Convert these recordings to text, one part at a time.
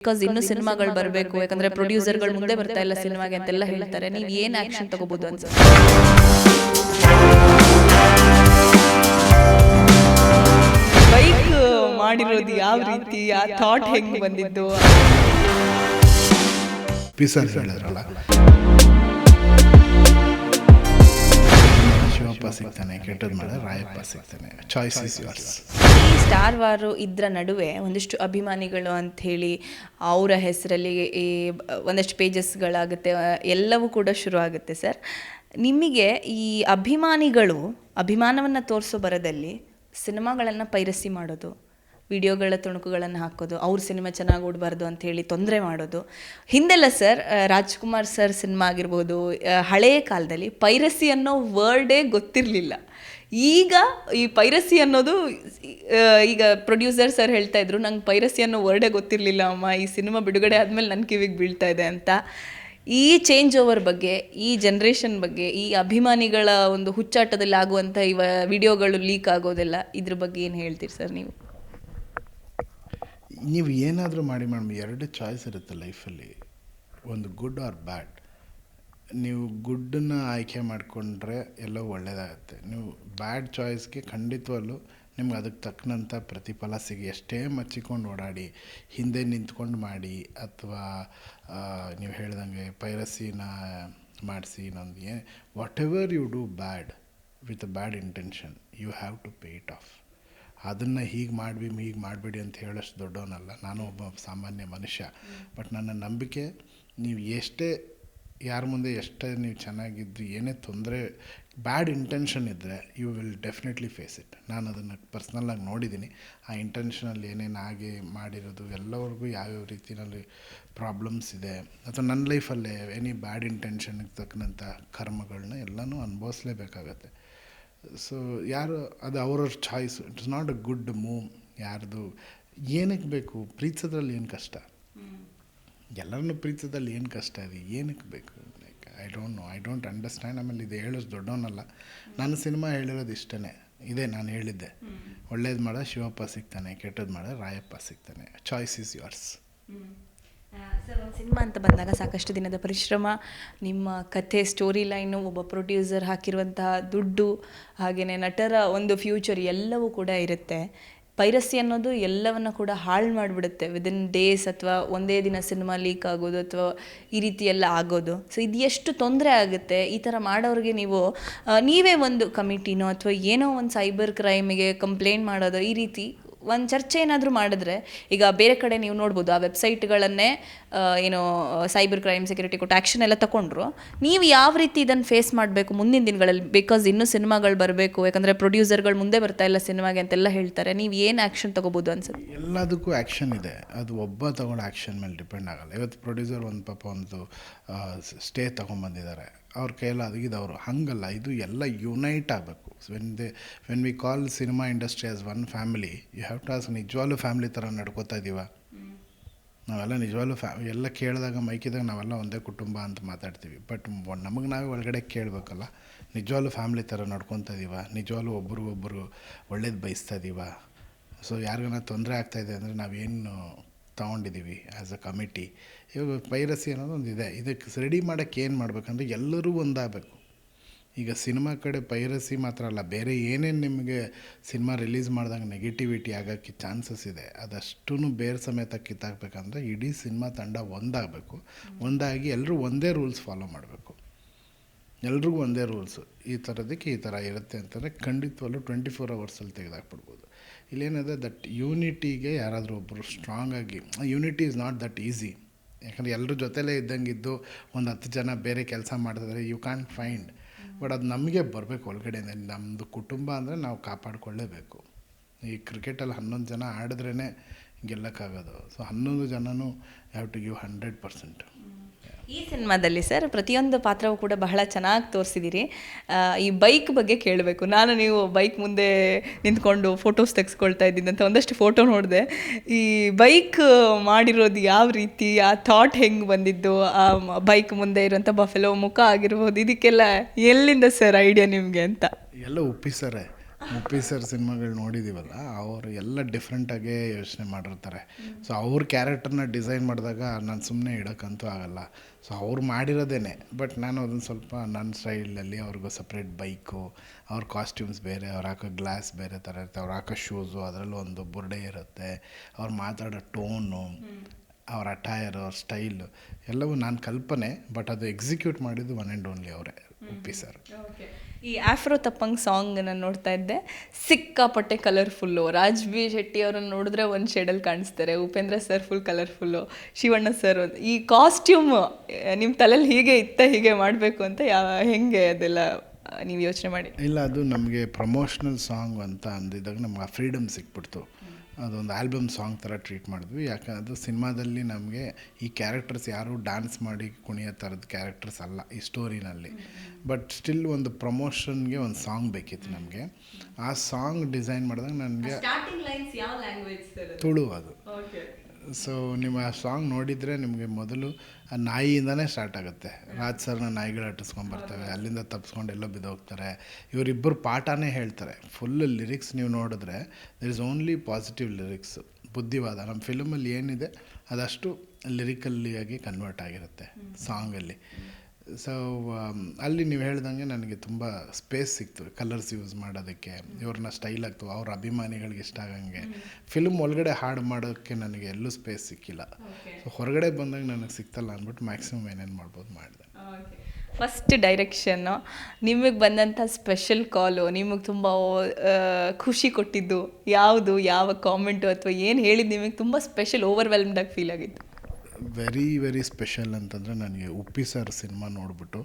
Because ಇನ್ನೂ ಸಿನಿಮಾಗಳು ಬರಬೇಕು, ಯಾಕಂದ್ರೆ ಪ್ರೊಡ್ಯೂಸರ್ಗಳು ಮುಂದೆ ಬರ್ತಾ ಇಲ್ಲ ಸಿನಿಮಾಗೆ ಅಂತೆಲ್ಲ ಹೇಳ್ತಾರೆ. ನೀವು ಏನು ಆಕ್ಷನ್ ತಗೋಬಹುದು ಅನ್ಸುತ್ತೆ? ಬೈಕ್ ಮಾಡಿರೋದು ಯಾವ ರೀತಿ, ಆ ಥಾಟ್ ಹೆಂಗ್ ಬಂದಿದ್ದು? ಪೀಸರ್ ಹೇಳಿದ್ರಲ್ಲ, ಶಿವಪ್ಪ ಸಿಗ್ತಾನೆ, ಕೆಟ್ಟದ್ ಮಾಡಿದ್ರೆ ರಾಯಪ್ಪ ಸಿಗ್ತಾನೆ, ಚಾಯ್ಸ್ ಇಸ್ ಯೋರ್ಸ್. ಈ ಸ್ಟಾರ್ ವಾರು ಇದ್ರ ನಡುವೆ ಒಂದಿಷ್ಟು ಅಭಿಮಾನಿಗಳು ಅಂತ ಹೇಳಿ ಅವರ ಹೆಸರಲ್ಲಿ ಈ ಒಂದಷ್ಟು ಪೇಜಸ್ಗಳಾಗುತ್ತೆ, ಎಲ್ಲವೂ ಕೂಡ ಶುರು ಆಗುತ್ತೆ. ಸರ್, ನಿಮಗೆ ಈ ಅಭಿಮಾನವನ್ನು ತೋರಿಸೋ ಬರದಲ್ಲಿ ಸಿನಿಮಾಗಳನ್ನು ಪೈರಸಿ ಮಾಡೋದು, ವಿಡಿಯೋಗಳ ತುಣುಕುಗಳನ್ನು ಹಾಕೋದು, ಅವ್ರ ಸಿನಿಮಾ ಚೆನ್ನಾಗಿ ಓಡಬಾರ್ದು ಅಂಥೇಳಿ ತೊಂದರೆ ಮಾಡೋದು, ಹಿಂದೆಲ್ಲ ಸರ್ ರಾಜ್ಕುಮಾರ್ ಸರ್ ಸಿನಿಮಾ ಆಗಿರ್ಬೋದು, ಹಳೆಯ ಕಾಲದಲ್ಲಿ ಪೈರಸಿ ಅನ್ನೋ ವರ್ಡೇ ಗೊತ್ತಿರಲಿಲ್ಲ. ಈಗ ಈ ಪೈರಸಿ ಅನ್ನೋದು, ಈಗ ಪ್ರೊಡ್ಯೂಸರ್ ಸರ್ ಹೇಳ್ತಾ ಇದ್ರು, ನಂಗೆ ಪೈರಸಿ ಅನ್ನೋ ವರ್ಡೇ ಗೊತ್ತಿರಲಿಲ್ಲ ಅಮ್ಮ, ಈ ಸಿನಿಮಾ ಬಿಡುಗಡೆ ಆದಮೇಲೆ ನನ್ನ ಕಿವಿಗೆ ಬೀಳ್ತಾ ಇದೆ ಅಂತ. ಈ ಚೇಂಜ್ ಓವರ್ ಬಗ್ಗೆ, ಈ ಜನ್ರೇಷನ್ ಬಗ್ಗೆ, ಈ ಅಭಿಮಾನಿಗಳ ಒಂದು ಹುಚ್ಚಾಟದಲ್ಲಿ ಆಗುವಂಥ ವಿಡಿಯೋಗಳು ಲೀಕ್ ಆಗೋದೆಲ್ಲ, ಇದ್ರ ಬಗ್ಗೆ ಏನು ಹೇಳ್ತೀರಿ ಸರ್ ನೀವು? ನೀವು ಏನಾದರೂ ಮಾಡಿ ಎರಡು ಚಾಯ್ಸ್ ಇರುತ್ತೆ ಲೈಫಲ್ಲಿ, ಒಂದು ಗುಡ್ ಆರ್ ಬ್ಯಾಡ್. ನೀವು ಗುಡ್ಡನ್ನು ಆಯ್ಕೆ ಮಾಡಿಕೊಂಡ್ರೆ ಎಲ್ಲೋ ಒಳ್ಳೆಯದಾಗತ್ತೆ. ನೀವು ಬ್ಯಾಡ್ ಚಾಯ್ಸ್ಗೆ ಖಂಡಿತವಲ್ಲೂ ನಿಮ್ಗೆ ಅದಕ್ಕೆ ತಕ್ಕನಂಥ ಪ್ರತಿಫಲ ಸಿಗಿ, ಎಷ್ಟೇ ಮಚ್ಚಿಕೊಂಡು ಓಡಾಡಿ, ಹಿಂದೆ ನಿಂತ್ಕೊಂಡು ಮಾಡಿ, ಅಥವಾ ನೀವು ಹೇಳ್ದಂಗೆ ಪೈರಸಿನ ಮಾಡಿಸಿ, ಇನ್ನೊಂದು whatever you do bad with a bad intention, you have to pay it off. ಅದನ್ನು ಹೀಗೆ ಮಾಡಬೇಡಿ ಅಂತ ಹೇಳೋಷ್ಟು ದೊಡ್ಡವನಲ್ಲ, ನಾನು ಒಬ್ಬ ಸಾಮಾನ್ಯ ಮನುಷ್ಯ. ಬಟ್ ನನ್ನ ನಂಬಿಕೆ, ನೀವು ಎಷ್ಟೇ ಯಾರ ಮುಂದೆ ಎಷ್ಟೇ ನೀವು ಚೆನ್ನಾಗಿದ್ದು, ಏನೇ ತೊಂದರೆ, ಬ್ಯಾಡ್ ಇಂಟೆನ್ಷನ್ ಇದ್ದರೆ you will definitely face it. ನಾನು ಅದನ್ನು ಪರ್ಸ್ನಲ್ಲಾಗಿ ನೋಡಿದ್ದೀನಿ. ಆ ಇಂಟೆನ್ಷನಲ್ಲಿ ಏನೇನು ಆಗಿ ಮಾಡಿರೋದು ಎಲ್ಲರಿಗೂ ಯಾವ್ಯಾವ ರೀತಿಯಲ್ಲಿ ಪ್ರಾಬ್ಲಮ್ಸ್ ಇದೆ, ಅಥವಾ ನನ್ನ ಲೈಫಲ್ಲೇ ಎನಿ ಬ್ಯಾಡ್ ಇಂಟೆನ್ಷನ್ಗೆ ತಕ್ಕಂಥ ಕರ್ಮಗಳನ್ನ ಎಲ್ಲನೂ ಅನುಭವಿಸ್ಲೇಬೇಕಾಗತ್ತೆ. ಸೊ ಅದು ಅವ್ರವ್ರ choice. It is not a good move ಯಾರ್ದು. ಏನಕ್ಕೆ ಬೇಕು ಪ್ರೀತಿಸೋದ್ರಲ್ಲಿ, ಏನು ಕಷ್ಟ? ಎಲ್ಲರನ್ನೂ ಪ್ರೀತಿಸೋದ್ರಲ್ಲಿ ಏನು ಕಷ್ಟ ಇದೆ? ಏನಕ್ಕೆ ಬೇಕು? Like I don't understand. ಆಮೇಲೆ ಇದು ಹೇಳೋಷ್ಟು ದೊಡ್ಡವನಲ್ಲ. ನಾನು ಸಿನಿಮಾ ಹೇಳಿರೋದು ಇಷ್ಟೇ, ಇದೇ ನಾನು ಹೇಳಿದ್ದೆ, ಒಳ್ಳೇದು ಮಾಡೋ ಶಿವಪ್ಪ ಸಿಗ್ತಾನೆ, ಕೆಟ್ಟದ್ದು ಮಾಡೋ ರಾಯಪ್ಪ ಸಿಗ್ತಾನೆ, ಚಾಯ್ಸ್ ಇಸ್ ಯೋರ್ಸ್. ಸರ್, ಒಂದು ಸಿನಿಮಾ ಅಂತ ಬಂದಾಗ ಸಾಕಷ್ಟು ದಿನದ ಪರಿಶ್ರಮ, ನಿಮ್ಮ ಕಥೆ, ಸ್ಟೋರಿ ಲೈನು, ಒಬ್ಬ ಪ್ರೊಡ್ಯೂಸರ್ ಹಾಕಿರುವಂತಹ ದುಡ್ಡು, ಹಾಗೆಯೇ ನಟರ ಒಂದು ಫ್ಯೂಚರ್ ಎಲ್ಲವೂ ಕೂಡ ಇರುತ್ತೆ. ಪೈರಸಿ ಅನ್ನೋದು ಎಲ್ಲವನ್ನು ಕೂಡ ಹಾಳು ಮಾಡಿಬಿಡುತ್ತೆ ವಿದಿನ್ ಡೇಸ್, ಅಥವಾ ಒಂದೇ ದಿನ ಸಿನಿಮಾ ಲೀಕ್ ಆಗೋದು, ಅಥವಾ ಈ ರೀತಿ ಎಲ್ಲ ಆಗೋದು. ಸೊ ಇದು ಎಷ್ಟು ತೊಂದರೆ ಆಗುತ್ತೆ ಈ ಥರ ಮಾಡೋರಿಗೆ. ನೀವೇ ಒಂದು ಕಮಿಟಿನೋ ಅಥವಾ ಏನೋ ಒಂದು ಸೈಬರ್ ಕ್ರೈಮಿಗೆ ಕಂಪ್ಲೇಂಟ್ ಮಾಡೋದು, ಈ ರೀತಿ ಒಂದು ಚರ್ಚೆ ಏನಾದರೂ ಮಾಡಿದ್ರೆ, ಈಗ ಬೇರೆ ಕಡೆ ನೀವು ನೋಡ್ಬೋದು, ಆ ವೆಬ್ಸೈಟ್ಗಳನ್ನೇ ಏನೋ ಸೈಬರ್ ಕ್ರೈಮ್ ಸೆಕ್ಯೂರಿಟಿ ಕೊಟ್ಟು ಆ್ಯಕ್ಷನ್ ಎಲ್ಲ ತಗೊಂಡ್ರು. ನೀವು ಯಾವ ರೀತಿ ಇದನ್ನು ಫೇಸ್ ಮಾಡಬೇಕು ಮುಂದಿನ ದಿನಗಳಲ್ಲಿ? ಬಿಕಾಸ್ ಇನ್ನೂ ಸಿನಿಮಾಗಳು ಬರಬೇಕು, ಯಾಕಂದರೆ ಪ್ರೊಡ್ಯೂಸರ್ಗಳು ಮುಂದೆ ಬರ್ತಾ ಇಲ್ಲ ಸಿನಿಮಾಗೆ ಅಂತೆಲ್ಲ ಹೇಳ್ತಾರೆ. ನೀವು ಏನು ಆ್ಯಕ್ಷನ್ ತೊಗೋಬೋದು ಅನ್ಸುತ್ತೆ? ಎಲ್ಲದಕ್ಕೂ ಆ್ಯಕ್ಷನ್ ಇದೆ, ಅದು ಒಬ್ಬ ತೊಗೊಳ್ಳೋ ಆ್ಯಕ್ಷನ್ ಮೇಲೆ ಡಿಪೆಂಡ್ ಆಗಲ್ಲ. ಇವತ್ತು ಪ್ರೊಡ್ಯೂಸರ್ ಒಂದು ಸ್ಟೇ ತೊಗೊಂಬಂದಿದ್ದಾರೆ, ಅವ್ರ ಕೈಯಲ್ಲಿ ಅದಗಿದವರು, ಹಾಗಲ್ಲ. ಇದು ಎಲ್ಲ ಯುನೈಟ್ ಆಗಬೇಕು. When we call cinema industry as one family, you have to ask, ನಿಜವಾಗ್ಲೂ ಫ್ಯಾಮಿಲಿ ಥರ ನಡ್ಕೋತಾ ಇದ್ದೀವ ನಾವೆಲ್ಲ? ನಿಜವಾಗ್ಲೂ ಎಲ್ಲ ಕೇಳಿದಾಗ ಮೈಕಿದಾಗ ನಾವೆಲ್ಲ ಒಂದೇ ಕುಟುಂಬ ಅಂತ ಮಾತಾಡ್ತೀವಿ. ಬಟ್ ನಮಗೆ ನಾವೇ ಒಳಗಡೆ ಕೇಳಬೇಕಲ್ಲ, ನಿಜವಾಗ್ಲೂ ಫ್ಯಾಮಿಲಿ ಥರ ನಡ್ಕೊತಾ ಇದ್ದೀವ? ನಿಜವಾಗ್ಲೂ ಒಬ್ರಿಗೊಬ್ಬರು ಒಳ್ಳೇದು ಬಯಸ್ತಾ ಇದ್ದೀವ? ಸೊ ಯಾರಿಗಾನ ತೊಂದರೆ ಆಗ್ತಾಯಿದೆ ಅಂದರೆ ನಾವೇನು ತೊಗೊಂಡಿದ್ದೀವಿ ಆ್ಯಸ್ ಅ ಕಮಿಟಿ? ಇವಾಗ ಪೈರಸಿ ಅನ್ನೋದು ಒಂದು ಇದೆ. ಇದಕ್ಕೆ ರೆಡಿ ಮಾಡೋಕ್ಕೆ ಏನು ಮಾಡಬೇಕಂದ್ರೆ ಎಲ್ಲರೂ ಒಂದಾಗಬೇಕು. ಈಗ ಸಿನಿಮಾ ಕಡೆ ಪೈರಸಿ ಮಾತ್ರ ಅಲ್ಲ, ಬೇರೆ ಏನೇನು ನಿಮಗೆ ಸಿನಿಮಾ ರಿಲೀಸ್ ಮಾಡಿದಾಗ ನೆಗೆಟಿವಿಟಿ ಆಗೋಕ್ಕೆ ಚಾನ್ಸಸ್ ಇದೆ, ಅದಷ್ಟೂ ಬೇರೆ ಸಮೇತ ಕಿತ್ತಾಕಬೇಕಂದ್ರೆ ಇಡೀ ಸಿನಿಮಾ ತಂಡ ಒಂದಾಗಬೇಕು. ಒಂದಾಗಿ ಎಲ್ಲರೂ ಒಂದೇ ರೂಲ್ಸ್ ಫಾಲೋ ಮಾಡಬೇಕು. ಎಲ್ರಿಗೂ ಒಂದೇ ರೂಲ್ಸು, ಈ ಥರದಕ್ಕೆ ಈ ಥರ ಇರುತ್ತೆ ಅಂತಂದರೆ ಖಂಡಿತವಲ್ಲೂ 24 ಅವರ್ಸಲ್ಲಿ ತೆಗೆದಾಕ್ಬಿಡ್ಬೋದು. ಇಲ್ಲೇನಿದೆ, ದಟ್ ಯೂನಿಟಿಗೆ ಯಾರಾದರೂ ಒಬ್ಬರು ಸ್ಟ್ರಾಂಗಾಗಿ, unity is not that easy. ಯಾಕಂದರೆ ಎಲ್ಲರ ಜೊತೆಲೇ ಇದ್ದಂಗಿದ್ದು ಒಂದು 10 ಜನ ಬೇರೆ ಕೆಲಸ ಮಾಡ್ತಿದ್ರೆ ಯು ಕ್ಯಾನ್ ಫೈಂಡ್. ಬಟ್ ಅದು ನಮಗೆ ಬರಬೇಕು ಒಳಗಡೆಯಿಂದ. ನಮ್ಮದು ಕುಟುಂಬ ಅಂದರೆ ನಾವು ಕಾಪಾಡಿಕೊಳ್ಳೇಬೇಕು. ಈ ಕ್ರಿಕೆಟಲ್ಲಿ 11 ಜನ ಆಡಿದ್ರೇ ಗೆಲ್ಲಕ್ಕಾಗೋದು. ಸೊ 11 ಜನನೂ ಹ್ಯಾವ್ ಟು ಗಿವ್ 100%. ಈ ಸಿನಿಮಾದಲ್ಲಿ ಸರ್ ಪ್ರತಿಯೊಂದು ಪಾತ್ರವೂ ಕೂಡ ಬಹಳ ಚೆನ್ನಾಗಿ ತೋರಿಸಿದ್ದೀರಿ. ಈ ಬೈಕ್ ಬಗ್ಗೆ ಕೇಳಬೇಕು. ನೀವು ಬೈಕ್ ಮುಂದೆ ನಿಂತ್ಕೊಂಡು ಫೋಟೋಸ್ ತೆಗೆಸ್ಕೊಳ್ತಾ ಇದ್ದಿದ್ದಂಥ ಒಂದಷ್ಟು ಫೋಟೋ ನೋಡಿದೆ. ಈ ಬೈಕ್ ಮಾಡಿರೋದು ಯಾವ ರೀತಿ, ಆ ಥಾಟ್ ಹೆಂಗೆ ಬಂದಿದ್ದು, ಆ ಬೈಕ್ ಮುಂದೆ ಇರೋಂಥ ಬಫೆಲೋ ಮುಖ ಆಗಿರ್ಬೋದು, ಇದಕ್ಕೆಲ್ಲ ಎಲ್ಲಿಂದ ಸರ್ ಐಡಿಯಾ ನಿಮಗೆ ಅಂತ? ಎಲ್ಲ ಒಪ್ಪಿಸರೆ ಉಪ್ಪಿ ಸರ್ ಸಿನಿಮಾಗಳು ನೋಡಿದ್ದೀವಲ್ಲ, ಅವರು ಎಲ್ಲ ಡಿಫ್ರೆಂಟಾಗೇ ಯೋಚನೆ ಮಾಡಿರ್ತಾರೆ. ಸೊ ಅವ್ರ ಕ್ಯಾರೆಕ್ಟರ್ನ ಡಿಸೈನ್ ಮಾಡಿದಾಗ ನಾನು ಸುಮ್ಮನೆ ಇಡೋಕ್ಕಂತೂ ಆಗಲ್ಲ. ಸೊ ಅವ್ರು ಮಾಡಿರೋದೇನೆ, ಬಟ್ ನಾನು ಅದನ್ನು ಸ್ವಲ್ಪ ನನ್ನ ಸ್ಟೈಲಲ್ಲಿ ಅವ್ರಿಗೂ ಸಪ್ರೇಟ್ ಬೈಕು, ಅವ್ರ ಕಾಸ್ಟ್ಯೂಮ್ಸ್ ಬೇರೆ, ಅವ್ರು ಹಾಕೋ ಗ್ಲಾಸ್ ಬೇರೆ ಥರ ಇರುತ್ತೆ, ಅವ್ರು ಹಾಕೋ ಶೂಸು, ಅದರಲ್ಲೂ ಒಂದು ಬುರ್ಡೆ ಇರುತ್ತೆ, ಅವ್ರು ಮಾತಾಡೋ ಟೋನು, ಅವ್ರ ಅಟೈರ್, ಅವ್ರ ಸ್ಟೈಲು ಎಲ್ಲವೂ ನಾನು ಕಲ್ಪನೆ, ಬಟ್ ಅದು ಎಕ್ಸಿಕ್ಯೂಟ್ ಮಾಡಿದ್ದು ಒನ್ ಆ್ಯಂಡ್ ಓನ್ಲಿ ಅವರೇ, ಉಪ್ಪಿ ಸರ್. ಈ ಆಫ್ರೋ ತಪ್ಪಂಗ್ ಸಾಂಗ್ ನಾನು ನೋಡ್ತಾ ಇದ್ದೆ, ಸಿಕ್ಕಾಪಟ್ಟೆ ಕಲರ್ಫುಲ್ಲು. ರಾಜ್ ಬಿ ಶೆಟ್ಟಿ ಅವರನ್ನು ನೋಡಿದ್ರೆ ಒಂದು ಶೇಡಲ್ಲಿ ಕಾಣಿಸ್ತಾರೆ, Upendra sir full colourful, Shivanna sir ಈ ಕಾಸ್ಟ್ಯೂಮ್ ನಿಮ್ಮ ತಲೆಯಲ್ಲಿ ಹೀಗೆ ಮಾಡಬೇಕು ಅಂತ ಹೆಂಗೆ ಅದೆಲ್ಲ ನೀವು ಯೋಚನೆ ಮಾಡಿ? ಇಲ್ಲ, ಅದು ನಮಗೆ ಪ್ರಮೋಷ್ನಲ್ ಸಾಂಗ್ ಅಂತ ಅಂದಿದ್ದಾಗ ನಮ್ಗೆ ಆ ಫ್ರೀಡಮ್ ಸಿಕ್ಬಿಡ್ತು. ಅದೊಂದು ಆಲ್ಬಮ್ ಸಾಂಗ್ ಥರ ಟ್ರೀಟ್ ಮಾಡಿದ್ವಿ. ಯಾಕಂದರೆ ಅದು ಸಿನಿಮಾದಲ್ಲಿ ನಮಗೆ ಈ ಕ್ಯಾರೆಕ್ಟರ್ಸ್ ಯಾರು ಡ್ಯಾನ್ಸ್ ಮಾಡಿ ಕುಣಿಯೋ ಥರದ ಕ್ಯಾರೆಕ್ಟರ್ಸ್ ಅಲ್ಲ ಈ ಸ್ಟೋರಿನಲ್ಲಿ. ಬಟ್ ಸ್ಟಿಲ್ ಒಂದು ಪ್ರಮೋಷನ್ಗೆ ಒಂದು ಸಾಂಗ್ ಬೇಕಿತ್ತು ನಮಗೆ. ಆ ಸಾಂಗ್ ಡಿಸೈನ್ ಮಾಡಿದಾಗ ನನಗೆ ತುಳು ಅದು. ಸೊ ನಿಮ್ಮ ಆ ಸಾಂಗ್ ನೋಡಿದರೆ ನಿಮಗೆ ಮೊದಲು ಆ ನಾಯಿಯಿಂದನೇ ಸ್ಟಾರ್ಟ್ ಆಗುತ್ತೆ. ರಾಜ್ ಸರ್ನ ನಾಯಿಗಳು ಅಟ್ಟಿಸ್ಕೊಂಡ್ಬರ್ತವೆ, ಅಲ್ಲಿಂದ ತಪ್ಪಿಸ್ಕೊಂಡು ಎಲ್ಲೋ ಬಿದ್ದೋಗ್ತಾರೆ, ಇವರಿಬ್ಬರು ಪಾಠನೇ ಹೇಳ್ತಾರೆ. ಫುಲ್ ಲಿರಿಕ್ಸ್ ನೀವು ನೋಡಿದ್ರೆ there is only positive lyrics, ಬುದ್ಧಿವಾದ. ನಮ್ಮ ಫಿಲಮಲ್ಲಿ ಏನಿದೆ ಅದಷ್ಟು ಲಿರಿಕಲ್ಲಿಯಾಗಿ ಕನ್ವರ್ಟ್ ಆಗಿರುತ್ತೆ ಸಾಂಗಲ್ಲಿ. ಸೊ ಅಲ್ಲಿ ನೀವು ಹೇಳ್ದಂಗೆ ನನಗೆ ತುಂಬ ಸ್ಪೇಸ್ ಸಿಕ್ತು ಕಲರ್ಸ್ ಯೂಸ್ ಮಾಡೋದಕ್ಕೆ, ಇವ್ರನ್ನ ಸ್ಟೈಲ್ ಆಗ್ತು, ಅವ್ರ ಅಭಿಮಾನಿಗಳಿಗೆ ಇಷ್ಟ ಆಗಂಗೆ. ಫಿಲ್ಮ್ ಒಳಗಡೆ ಹಾಡು ಮಾಡೋಕ್ಕೆ ನನಗೆ ಎಲ್ಲೂ ಸ್ಪೇಸ್ ಸಿಕ್ಕಿಲ್ಲ. ಸೊ ಹೊರಗಡೆ ಬಂದಾಗ ನನಗೆ ಸಿಕ್ತಲ್ಲ ಅಂದ್ಬಿಟ್ಟು ಮ್ಯಾಕ್ಸಿಮಮ್ ಏನೇನು ಮಾಡ್ಬೋದು ಮಾಡಿದೆ. ಫಸ್ಟ್ ಡೈರೆಕ್ಷನ್ನು, ನಿಮಗೆ ಬಂದಂಥ ಸ್ಪೆಷಲ್ ಕಾಲು, ನಿಮಗೆ ತುಂಬ ಖುಷಿ ಕೊಟ್ಟಿದ್ದು ಯಾವುದು, ಯಾವ ಕಾಮೆಂಟು ಅಥವಾ ಏನು ಹೇಳಿದ್ದು ನಿಮಗೆ ತುಂಬ ಸ್ಪೆಷಲ್ ಓವರ್ವೆಲ್ಮ್ಡಾಗಿ ಫೀಲ್ ಆಗಿತ್ತು? ವೆರಿ ಸ್ಪೆಷಲ್ ಅಂತಂದರೆ ನನಗೆ ಉಪ್ಪಿ ಸರ್ ಸಿನಿಮಾ ನೋಡಿಬಿಟ್ಟು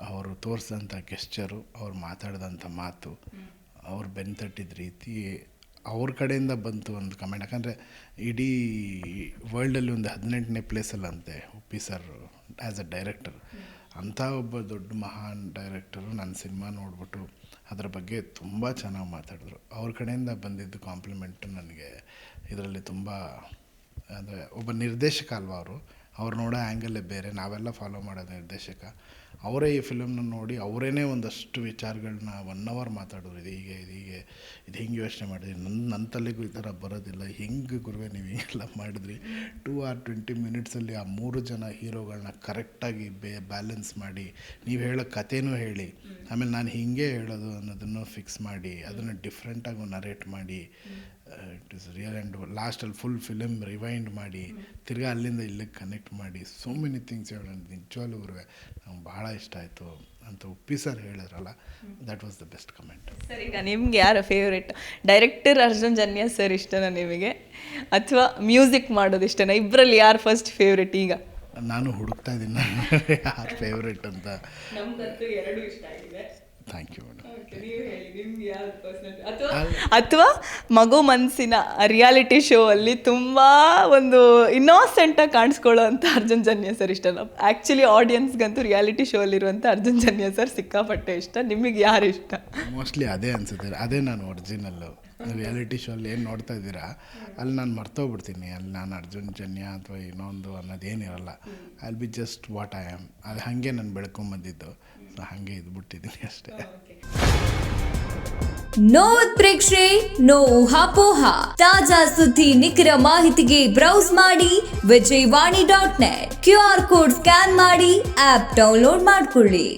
ಅವರು ತೋರಿಸಿದಂಥ ಗೆಸ್ಚರು, ಅವ್ರು ಮಾತಾಡಿದಂಥ ಮಾತು, ಅವ್ರು ಬೆನ್ನು ತಟ್ಟಿದ ರೀತಿ, ಅವ್ರ ಕಡೆಯಿಂದ ಬಂತು ಒಂದು ಕಮೆಂಟ್. ಯಾಕಂದರೆ ಇಡೀ ವರ್ಲ್ಡಲ್ಲಿ ಒಂದು 18ನೇ ಪ್ಲೇಸಲ್ಲಂತೆ Uppi sir as a director. ಅಂಥ ಒಬ್ಬ ದೊಡ್ಡ ಮಹಾನ್ ಡೈರೆಕ್ಟರು ನನ್ನ ಸಿನಿಮಾ ನೋಡಿಬಿಟ್ಟು ಅದರ ಬಗ್ಗೆ ತುಂಬ ಚೆನ್ನಾಗಿ ಮಾತಾಡಿದ್ರು. ಅವ್ರ ಕಡೆಯಿಂದ ಬಂದಿದ್ದು ಕಾಂಪ್ಲಿಮೆಂಟು ನನಗೆ ಇದರಲ್ಲಿ ತುಂಬ, ಅಂದರೆ ಒಬ್ಬ ನಿರ್ದೇಶಕ ಅಲ್ವಾ ಅವ್ರು ನೋಡೋ ಆ್ಯಂಗಲ್ಲೇ ಬೇರೆ, ನಾವೆಲ್ಲ ಫಾಲೋ ಮಾಡೋದು ನಿರ್ದೇಶಕ. ಅವರೇ ಈ ಫಿಲಮ್ನ ನೋಡಿ ಅವರೇನೇ ಒಂದಷ್ಟು ವಿಚಾರಗಳನ್ನ 1 hour ಮಾತಾಡೋರು. ಇದು ಹಿಂಗೆ ಯೋಚನೆ ಮಾಡಿದ್ರಿ, ನನ್ನ ತಲೆಗೂ ಈ ಥರ ಬರೋದಿಲ್ಲ, ಹೆಂಗೆ ಗುರುವೆ ನೀವು ಹಿಂಗೆಲ್ಲ ಮಾಡಿದ್ರಿ. 2 or 20 minutesಲ್ಲಿ ಆ 3 ಜನ ಹೀರೋಗಳನ್ನ ಕರೆಕ್ಟಾಗಿ ಬ್ಯಾಲೆನ್ಸ್ ಮಾಡಿ, ನೀವು ಹೇಳೋ ಕಥೆನೂ ಹೇಳಿ, ಆಮೇಲೆ ನಾನು ಹೀಗೆ ಹೇಳೋದು ಅನ್ನೋದನ್ನು ಫಿಕ್ಸ್ ಮಾಡಿ, ಅದನ್ನು ಡಿಫ್ರೆಂಟಾಗಿ ನರೇಟ್ ಮಾಡಿ, ಇಟ್ ಇಸ್ ರಿಯಲ್. ಆ್ಯಂಡ್ ಲಾಸ್ಟಲ್ಲಿ ಫುಲ್ ಫಿಲಮ್ ರಿವೈಂಡ್ ಮಾಡಿ ತಿರ್ಗಾ ಅಲ್ಲಿಂದ ಇಲ್ಲಿಗೆ ಕನೆಕ್ಟ್ ಮಾಡಿ ಸೋ ಮೆನಿ ಥಿಂಗ್ಸ್ ಹೇಳೋಣ. ನಿಜವಾಗ್ಲೂ ಗುರುವೆ ನಂಗೆ ಭಾಳ ಇಷ್ಟ ಆಯಿತು ಅಂತ ಉಪ್ಪಿ ಸರ್ ಹೇಳಿದ್ರಲ್ಲ, that was the best comment. Sir, ಈಗ ನಿಮ್ಗೆ ಯಾರು favourite? Director Arjun Janya sir ಇಷ್ಟನಾ ನಿಮಗೆ, ಅಥವಾ ಮ್ಯೂಸಿಕ್ ಮಾಡೋದು ಇಷ್ಟನಾ? ಇಬ್ಬರಲ್ಲಿ ಯಾರು ಫಸ್ಟ್ ಫೇವ್ರೇಟ್? ಈಗ ನಾನು ಹುಡುಕ್ತಾ ಇದ್ದೀನಿ ಯಾರು ಫೇವ್ರೇಟ್ ಅಂತ. ನಮ್ಗಂತೂ ಎರಡು ಇಷ್ಟ ಆಗಿದೆ. Thank you madam. ಅಥವಾ ಮಗು ಮನಸ್ಸಿನ ರಿಯಾಲಿಟಿ ಶೋ ಅಲ್ಲಿ ತುಂಬ ಒಂದು ಇನ್ನೋಸೆಂಟಾಗಿ ಕಾಣಿಸ್ಕೊಳ್ಳೋ ಅಂತ ಅರ್ಜುನ್ ಜನ್ಯ ಸರ್ ಇಷ್ಟ. ಆ್ಯಕ್ಚುಲಿ ಆಡಿಯನ್ಸ್ಗಂತೂ ರಿಯಾಲಿಟಿ ಶೋ ಅಲ್ಲಿರುವಂಥ ಅರ್ಜುನ್ ಜನ್ಯ ಸರ್ ಸಿಕ್ಕಾಪಟ್ಟೆ ಇಷ್ಟ. ನಿಮಗೆ ಯಾರು ಇಷ್ಟ? ಮೋಸ್ಟ್ಲಿ ಅದೇ ಅನಿಸುತ್ತೆ, ಅದೇ ನಾನು ಒರಿಜಿನಲ್ಲು. ರಿಯಾಲಿಟಿ ಶೋ ಅಲ್ಲಿ ಏನು ನೋಡ್ತಾ ಇದ್ದೀರಾ ಅಲ್ಲಿ ನಾನು ಮರ್ತೋಗ್ಬಿಡ್ತೀನಿ, ಅಲ್ಲಿ ನಾನು ಅರ್ಜುನ್ ಜನ್ಯ ಅಥವಾ ಇನ್ನೊಂದು ಅನ್ನೋದೇನಿರಲ್ಲ. I will be just what I am. ಅದು ಹಾಗೆ ನಾನು ಬೆಳ್ಕೊಂಬಂದಿದ್ದು, ಸೊ ಹಾಗೆ ಇದ್ಬಿಟ್ಟಿದ್ದೀನಿ ಅಷ್ಟೇ. ನೋ ಉತ್ಪ್ರೇಕ್ಷೆ, ನೋ ಊಹಾಪೋಹ. ತಾಜಾ ಸುದ್ದಿ ನಿಖರ ಮಾಹಿತಿಗೆ ಬ್ರೌಸ್ ಮಾಡಿ ವಿಜಯವಾಣಿ.net. QR ಕೋಡ್ ಸ್ಕ್ಯಾನ್ ಮಾಡಿ ಆಪ್ ಡೌನ್ಲೋಡ್ ಮಾಡ್ಕೊಳ್ಳಿ.